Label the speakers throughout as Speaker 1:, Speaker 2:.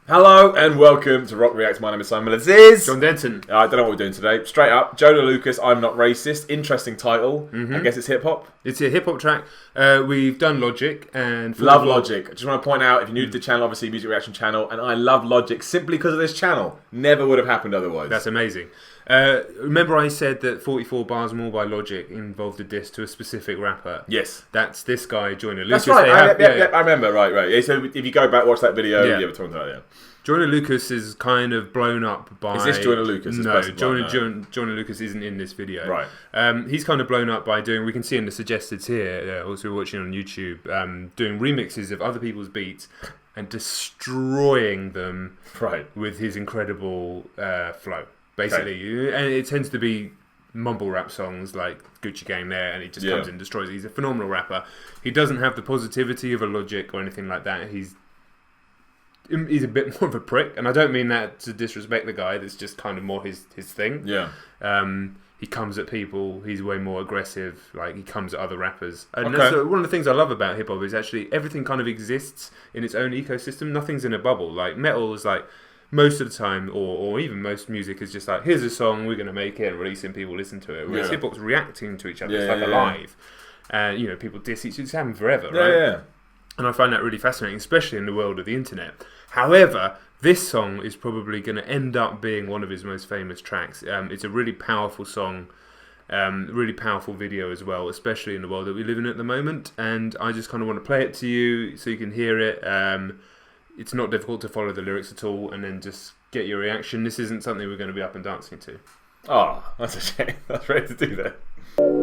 Speaker 1: Hello and welcome to Rock Reacts. My name is Simon. This is
Speaker 2: John Denton.
Speaker 1: I don't know what we're doing today. Straight up, Joyner Lucas, I'm Not Racist. Interesting title. I guess it's hip hop.
Speaker 2: It's a hip hop track. We've done Logic and
Speaker 1: love Logic. I just want to point out, if you're new to the channel, obviously music reaction channel, and I love Logic simply because of this channel. Never would have happened otherwise.
Speaker 2: That's amazing. Remember I said that 44 Bars More by Logic involved a diss to a specific rapper?
Speaker 1: Yes.
Speaker 2: That's this guy, Joyner Lucas.
Speaker 1: That's right. I remember. Right. Yeah, so if you go back, watch that video, we're talking about it.
Speaker 2: Joyner Lucas is kind of blown up by...
Speaker 1: Is this Joyner Lucas?
Speaker 2: No, Joyner Lucas isn't in this video.
Speaker 1: Right.
Speaker 2: He's kind of blown up by doing... We can see in the suggested here, also watching on YouTube, doing remixes of other people's beats and destroying them with his incredible flow, basically. And it tends to be mumble rap songs like Gucci Gang there, and he just comes in and destroys it. He's a phenomenal rapper. He doesn't have the positivity of a Logic or anything like that. He's a bit more of a prick, and I don't mean that to disrespect the guy. That's just kind of more his thing.
Speaker 1: Yeah.
Speaker 2: He comes at people. He's way more aggressive. Like, he comes at other rappers. And that's one of the things I love about hip hop is actually everything kind of exists in its own ecosystem. Nothing's in a bubble. Like metal is like most of the time, or even most music is just like, here's a song, we're gonna make it and release it, and people listen to it. Whereas hip hop's reacting to each other. It's like alive. And people diss each other. It's happened forever, right?
Speaker 1: Yeah.
Speaker 2: And I find that really fascinating, especially in the world of the internet. However, this song is probably going to end up being one of his most famous tracks. It's a really powerful song, really powerful video as well, especially in the world that we live in at the moment. And I just kind of want to play it to you so you can hear it. It's not difficult to follow the lyrics at all, and then just get your reaction. This isn't something we're going to be up and dancing to.
Speaker 1: Oh, that's a shame. I was ready to do that.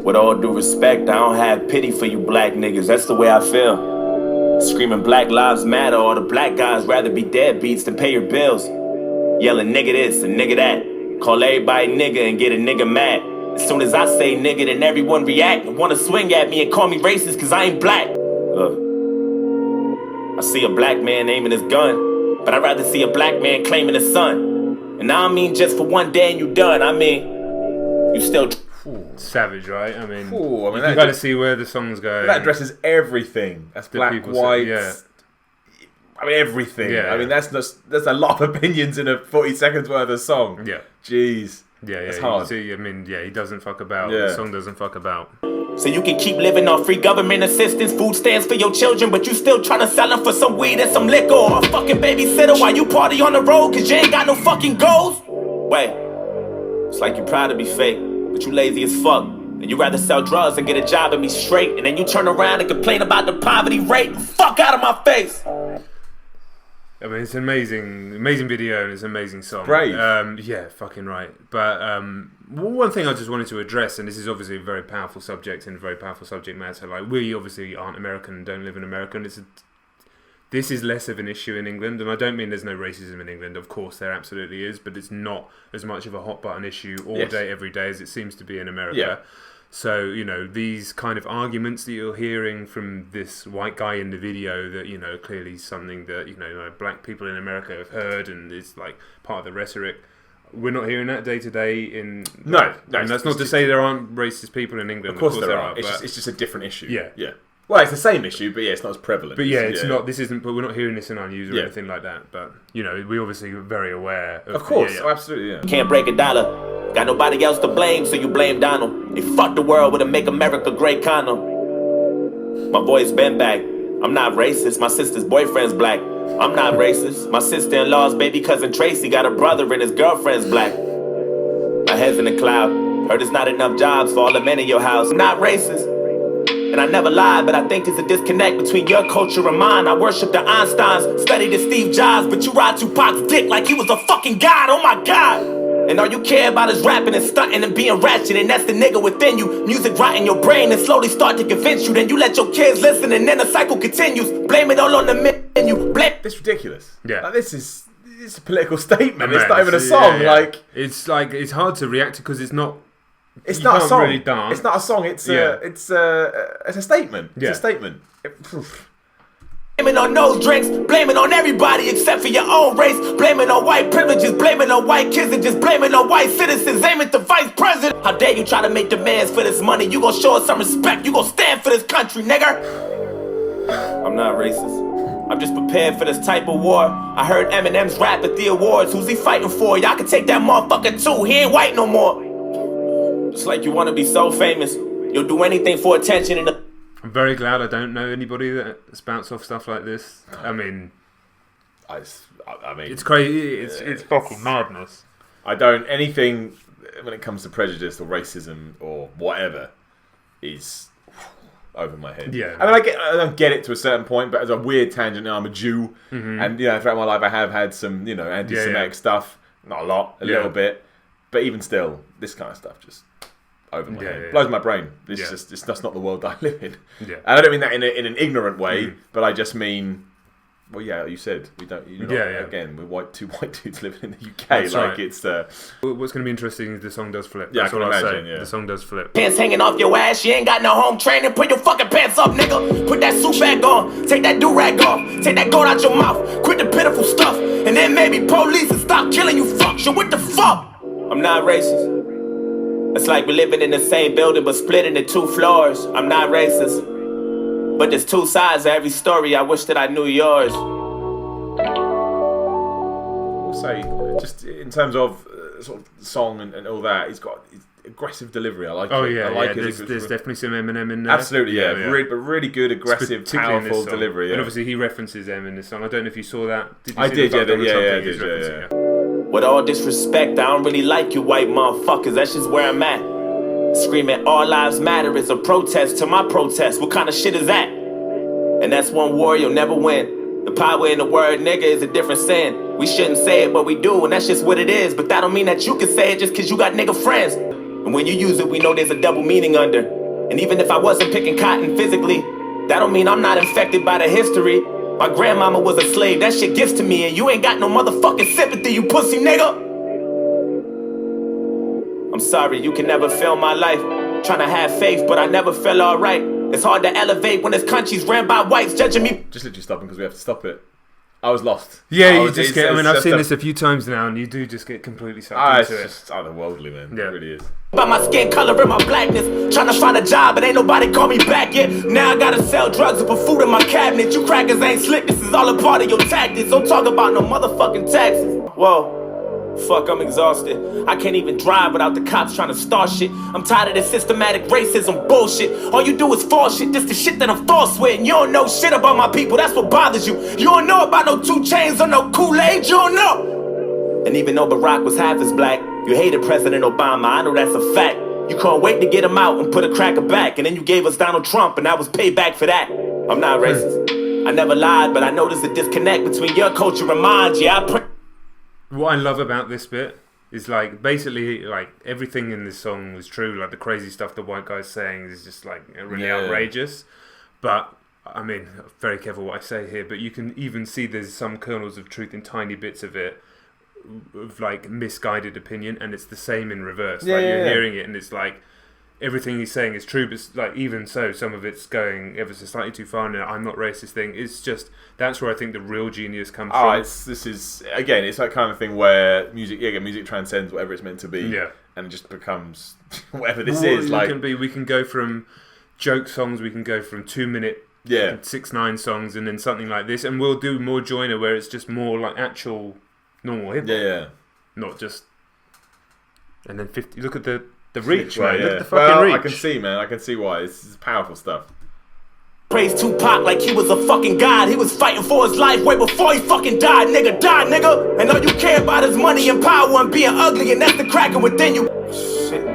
Speaker 3: With all due respect, I don't have pity for you black niggas. That's the way I feel. Screaming Black Lives Matter, all the black guys rather be deadbeats than pay your bills. Yelling nigga this and nigga that. Call everybody nigga and get a nigga mad. As soon as I say nigga, then everyone react and wanna swing at me and call me racist cause I ain't black. Look, I see a black man aiming his gun, but I'd rather see a black man claiming the sun. And I don't mean just for one day and you done, I mean, you still...
Speaker 2: Savage, right? I mean,
Speaker 1: you
Speaker 2: got to see where the song's going.
Speaker 1: That addresses everything. That's black, white. I mean, everything. I mean, that's a lot of opinions in a 40 seconds worth of song.
Speaker 2: Yeah.
Speaker 1: Jeez. It's hard.
Speaker 2: See, I mean, he doesn't fuck about. The song doesn't fuck about.
Speaker 3: So you can keep living on free government assistance, food stamps for your children, but you still trying to sell them for some weed and some liquor or a fucking babysitter while you party on the road cause you ain't got no fucking goals? Wait, it's like you're proud to be fake, but you lazy as fuck. And you rather sell drugs and get a job and be straight, and then you turn around and complain about the poverty rate. Fuck out of my face!
Speaker 2: I mean, it's an amazing video and it's an amazing song.
Speaker 1: Brave.
Speaker 2: Yeah, fucking right. But one thing I just wanted to address, and this is obviously a very powerful subject and a very powerful subject matter. Like, we obviously aren't American and don't live in America, and this is less of an issue in England, and I don't mean there's no racism in England. Of course, there absolutely is, but it's not as much of a hot button issue all day, every day as it seems to be in America.
Speaker 1: Yeah.
Speaker 2: So, these kind of arguments that you're hearing from this white guy in the video that, clearly something that, black people in America have heard and is like part of the rhetoric. We're not hearing that day to day in...
Speaker 1: No.
Speaker 2: And that's not to say there aren't racist people in England.
Speaker 1: Of course there are. It's just a different issue.
Speaker 2: Yeah.
Speaker 1: Well, it's the same issue, but it's not as prevalent.
Speaker 2: But it's not. This isn't. But we're not hearing this in our news or anything like that. But we obviously are very aware.
Speaker 1: Of course, absolutely.
Speaker 3: Can't break a dollar. Got nobody else to blame, so you blame Donald. They fucked the world with a Make America Great condom. My boy's been back. I'm not racist. My sister's boyfriend's black. I'm not racist. My sister-in-law's baby cousin Tracy got a brother and his girlfriend's black. My head's in the cloud. Heard there's not enough jobs for all the men in your house. I'm not racist. And I never lied, but I think there's a disconnect between your culture and mine. I worship the Einsteins, study the Steve Jobs, but you ride Tupac's dick like he was a fucking god, oh my god. And all you care about is rapping and stunting and being ratchet, and that's the nigga within you. Music rotting your brain and slowly start to convince you. Then you let your kids listen and then the cycle continues. Blame it all on the menu.
Speaker 1: It's ridiculous.
Speaker 2: Yeah.
Speaker 1: Like, it's a political statement. It's not even a song.
Speaker 2: It's hard to react to because it's not...
Speaker 1: It's not a song.
Speaker 2: Really dance.
Speaker 1: It's not a song. It's a statement. It's a statement.
Speaker 3: Blaming on those drinks, blaming on everybody except for your own race, blaming on white privileges, blaming on white kids, and just blaming on white citizens, aiming at the vice president. How dare you try to make demands for this money? You gon' show us some respect. You gon' stand for this country, nigga. I'm not racist. I'm just prepared for this type of war. I heard Eminem's rap at the awards. Who's he fighting for? Y'all can take that motherfucker too. He ain't white no more. It's like you want to be so famous. You'll do anything for attention.
Speaker 2: I'm very glad I don't know anybody that spouts off stuff like this. I mean, it's crazy. It's fucking madness.
Speaker 1: I don't anything when it comes to prejudice or racism or whatever is over my head.
Speaker 2: Yeah.
Speaker 1: I mean, I don't get it to a certain point, but as a weird tangent, I'm a Jew, and throughout my life I have had some anti-Semitic stuff. Not a lot, a little bit, but even still, this kind of stuff just over my head. Blows my brain. It's just not the world I live in.
Speaker 2: Yeah.
Speaker 1: And I don't mean that in an ignorant way, but I just mean, well, yeah, you said we don't. Again, we're two white dudes living in the UK.
Speaker 2: That's
Speaker 1: like
Speaker 2: right.
Speaker 1: it's.
Speaker 2: What's going to be interesting is the song does flip.
Speaker 1: Yeah,
Speaker 2: That's
Speaker 1: I can
Speaker 2: what
Speaker 1: imagine.
Speaker 2: say. The song does flip.
Speaker 3: Pants hanging off your ass. You ain't got no home training. Put your fucking pants up, nigga. Put that suit back on. Take that do-rag off. Take that gold out your mouth. Quit the pitiful stuff. And then maybe police and stop killing you fucks. So what the fuck? I'm not racist. It's like we're living in the same building but split into 2 floors. I'm not racist. But there's 2 sides to every story. I wish that I knew yours.
Speaker 1: I'll say, just in terms of sort of song and all that, he's got aggressive delivery. I like it.
Speaker 2: I like
Speaker 1: it.
Speaker 2: There's definitely some Eminem in there.
Speaker 1: Absolutely, yeah. Really good, aggressive, powerful delivery. Yeah.
Speaker 2: And obviously he references M in this song. I don't know if you saw that.
Speaker 1: I did, yeah.
Speaker 3: With all disrespect, I don't really like you white motherfuckers. That's just where I'm at. Screaming all lives matter is a protest to my protest. What kind of shit is that? And that's one war you'll never win. The power in the word nigga is a different sin. We shouldn't say it, but we do, and that's just what it is. But that don't mean that you can say it just cause you got nigga friends. And when you use it, we know there's a double meaning under. And even if I wasn't picking cotton physically, that don't mean I'm not infected by the history. My grandmama was a slave, that shit gets to me, and you ain't got no motherfucking sympathy, you pussy nigga. I'm sorry, you can never feel my life. Tryna have faith, but I never feel alright. It's hard to elevate when this country's ran by whites judging me.
Speaker 1: Just literally stopping because we have to stop it. I was lost.
Speaker 2: Yeah, I've seen this a few times now, and you do just get completely sucked into it.
Speaker 1: It's just otherworldly, man. Yeah. It really is.
Speaker 3: By my skin color and my blackness, tryna find a job, but ain't nobody call me back yet. Now I gotta sell drugs and put food in my cabinet. You crackers ain't slick, this is all a part of your tactics. Don't talk about no motherfucking taxes. Whoa. Fuck, I'm exhausted. I can't even drive without the cops trying to start shit. I'm tired of this systematic racism bullshit. All you do is false shit, this the shit that I'm false with. And you don't know shit about my people, that's what bothers you. You don't know about no 2 Chainz or no Kool-Aid, you don't know. And even though Barack was half as black, you hated President Obama, I know that's a fact. You couldn't wait to get him out and put a cracker back. And then you gave us Donald Trump, and that was payback for that. I'm not racist. I never lied, but I noticed a disconnect between your culture and mine.
Speaker 2: What I love about this bit is like basically like everything in this song is true. Like the crazy stuff the white guy's saying is just like really outrageous. But I mean, very careful what I say here. But you can even see there's some kernels of truth in tiny bits of it, of like misguided opinion, and it's the same in reverse. You're hearing it, and it's like everything he's saying is true, but like even so, some of it's going ever so slightly too far. And I'm not racist thing. It's just that's where I think the real genius comes from.
Speaker 1: It's that kind of thing where music transcends whatever it's meant to be, and it just becomes whatever this is.
Speaker 2: We can go from joke songs, we can go from 2-minute 6ix9ine songs, and then something like this, and we'll do more Joyner where it's just more like actual normal hip hop, not just. And then 50. Look at the reach, man. Look at the fucking reach.
Speaker 1: I can see, man. I can see why. It's powerful stuff.
Speaker 3: Praise Tupac like he was a fucking god. He was fighting for his life way before he fucking died, nigga. Die, nigga. And all you care about is money and power and being ugly, and that's the cracking within you. Shit.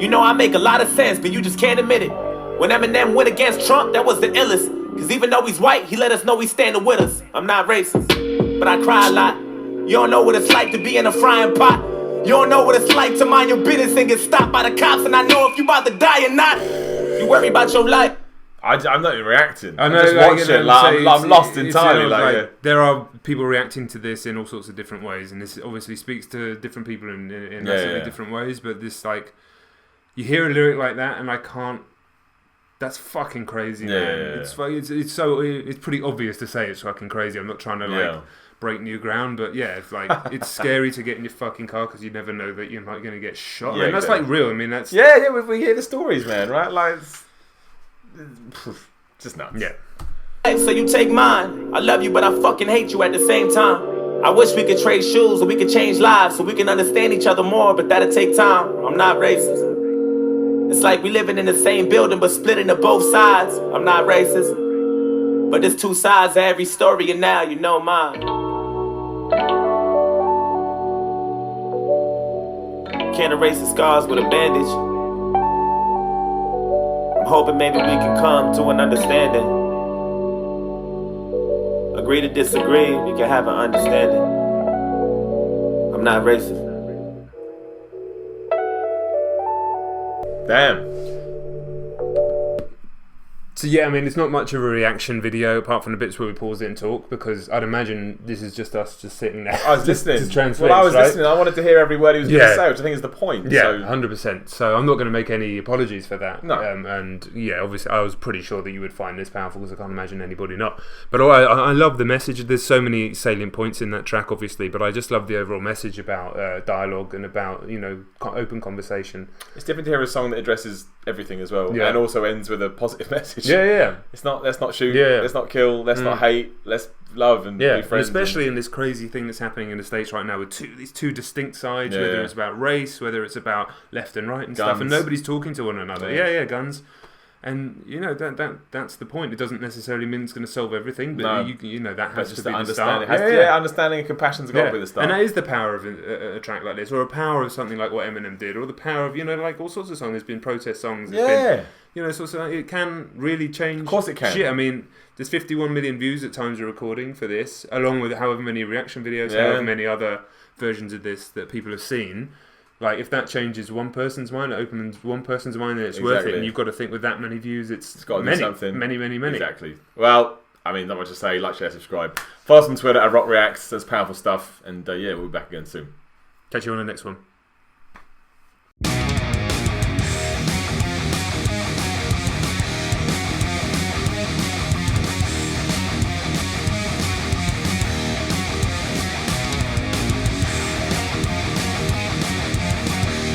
Speaker 3: You know I make a lot of sense, but you just can't admit it. When Eminem went against Trump, that was the illest. Cause even though he's white, he let us know he's standing with us. I'm not racist, but I cry a lot. You don't know what it's like to be in a frying pot. You don't know what it's like to mind your business and get stopped by the cops. And I know if you about to die or not. You worry about your life.
Speaker 1: I'm not even reacting.
Speaker 2: I know,
Speaker 1: I'm just watching. I'm lost entirely.
Speaker 2: There are people reacting to this in all sorts of different ways, and this obviously speaks to different people in massively different ways. But this, like, you hear a lyric like that, and I can't. That's fucking crazy, man. It's pretty obvious to say it's fucking crazy. I'm not trying to break new ground, but it's like it's scary to get in your fucking car because you never know that you're not going to get shot. And that's like real. I mean, that's
Speaker 1: we hear the stories, man. Right, like. Just nuts.
Speaker 2: Yeah.
Speaker 3: So you take mine. I love you, but I fucking hate you at the same time. I wish we could trade shoes or we could change lives so we can understand each other more, but that'll take time. I'm not racist. It's like we living in the same building but split into both sides. I'm not racist. But there's two sides to every story, and now you know mine. Can't erase the scars with a bandage. I'm hoping maybe we can come to an understanding. Agree to disagree, we can have an understanding. I'm not racist.
Speaker 1: Damn.
Speaker 2: So yeah, I mean, it's not much of a reaction video apart from the bits where we pause it and talk, because I'd imagine this is just us just sitting there.
Speaker 1: I was listening.
Speaker 2: to transfix,
Speaker 1: well, I was
Speaker 2: right?
Speaker 1: listening. I wanted to hear every word he was going to say, which I think is the point.
Speaker 2: Yeah,
Speaker 1: so.
Speaker 2: 100%. So I'm not going to make any apologies for that.
Speaker 1: No.
Speaker 2: And yeah, obviously, I was pretty sure that you would find this powerful, because I can't imagine anybody not. But I love the message. There's so many salient points in that track, obviously, but I just love the overall message about dialogue and about, you know, open conversation.
Speaker 1: It's different to hear a song that addresses everything as well, and also ends with a positive message.
Speaker 2: Yeah.
Speaker 1: It's not, let's not shoot,
Speaker 2: Yeah.
Speaker 1: let's not kill, let's not hate, let's love and be friends.
Speaker 2: And especially in this crazy thing that's happening in the States right now with these two distinct sides, whether it's about race, whether it's about left and right and stuff, and nobody's talking to one another. Yeah, guns. And you know that's the point. It doesn't necessarily mean it's going to solve everything, but you know that has to be the start.
Speaker 1: Understanding and compassion's got to be the start.
Speaker 2: And that is the power of a track like this, or a power of something like what Eminem did, or the power of, you know, like all sorts of songs. There's been protest songs. There's been, you know, so it can really change.
Speaker 1: Of course it can.
Speaker 2: Shit, I mean, there's 51 million views at times of recording for this, along with however many reaction videos, however many other versions of this that people have seen. Like, if that changes one person's mind, it opens one person's mind, and it's worth it. And you've got to think with that many views, it's
Speaker 1: got to
Speaker 2: many,
Speaker 1: do something.
Speaker 2: Many.
Speaker 1: Exactly. Well, I mean, not much to say. Like, share, subscribe. Follow us on Twitter at RockReacts. There's powerful stuff. And we'll be back again soon.
Speaker 2: Catch you on the next one.